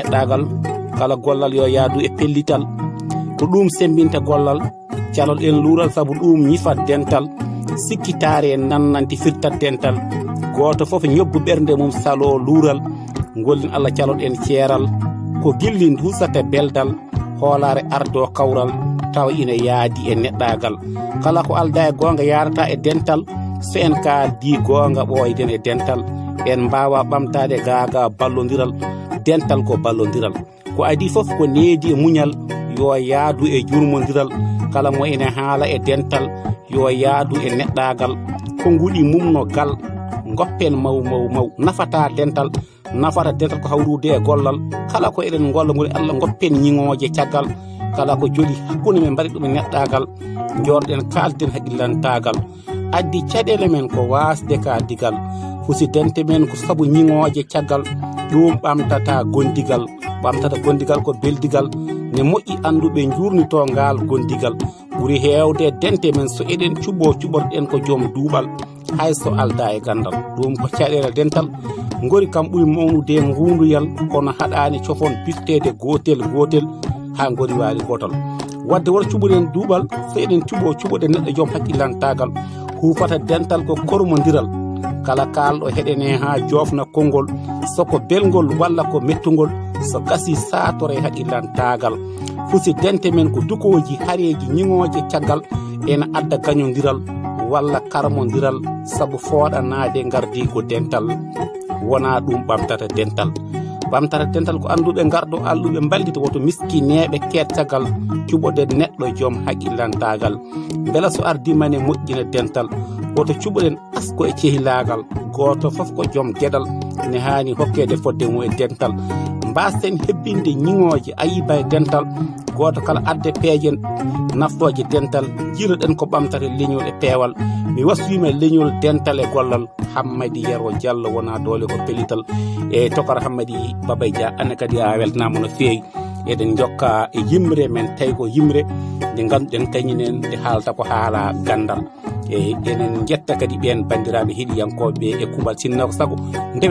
neɗɗagal kala gollal yo yaadu e pellital ko ɗum sembinta gollal calol en luural sabu ɗum ñifat dental sikkitaare en nannanti firtat dental goto fof ñobbu ɓernde mum salo luural gollin Allah calol en ceeral ko gillin husata beldal hoolare ardo kawral taw ina yaadi e neɗɗagal kala ko alda e gonga yarata e dental so en kaldi gonga ɓoyden e dental en mbawa ɓamtade gaga ballodiral dental ko ballodiral ko adi fof ko needi e muñal yo yaadu e jurmodiral kala mo ene haala e dental yo yaadu e neɗɗagal ko nguɗi mumno gal goppen maw nafata dental ko hawrude e gollal kala ko eɗen golla ngol Allah goppen ñiŋoje caggal kala ko joli hakkunde men mbaɗi ɗum e neɗɗagal jorɗen kalden haqillantagal addi caɗele men ko wasde ka digal fusidente men ko sabu ñiŋoje caggal ɗum ɓamtata gondigal ko beldigal ne moƴƴi anduɓe jurnito ngal gondigal ɓuri hewde dente men so eɗen cuɓorɗen ko joom duuɓal hayso alda e gandal ɗum ko caɗele dental gori kam ɓuri mawnude ngunduyal kono haɗani cofon biftede gotel ha gori waali gotol wadde wota cuɓoɗen duuɓal so eɗen cuɓoɗe neɗɗo joom haqqillantagal hufata dental ko kormodiral kala kalɗo heɗene ha jofna konngol soko belgol walla ko mettugol so gasi satore haqqillantagal fusidente men ko dukoji hareji ñiŋoje caggal ena adda gañodiral walla karmodiral sabu fooɗanade gardigo dental wona ɗum ɓamtata dental ko anduɓe garɗo alluɓe ballita woto miskineɓe kettagal cuɓoɗe neɗɗo joom haqqillantagal beela so ardimane moƴƴina dental woto cuɓoɗen asko e cehilagal goto foof ko joom gueɗal ne hani hokkede fodde mum e dental mbasen hebbinde ñiŋoje ayiba e dental goto kala adde peejen naftoje dental jiiroɗen ko ɓamtata leñol e peewal mi waswima leñol dental e gollal Hammady Yero Diallo wona doole ko pellital e tokara Hammady Babay Dia ane kadi a weltanama no feewi eɗen jokka e yimre men tawi ko yimre nde ganduɗen kañinen nde haalta ko haala gandal e enen jetta kadi ɓen bandiraɓe heeɗiyankoɓe e kuuɓal sinno ko saago ndewe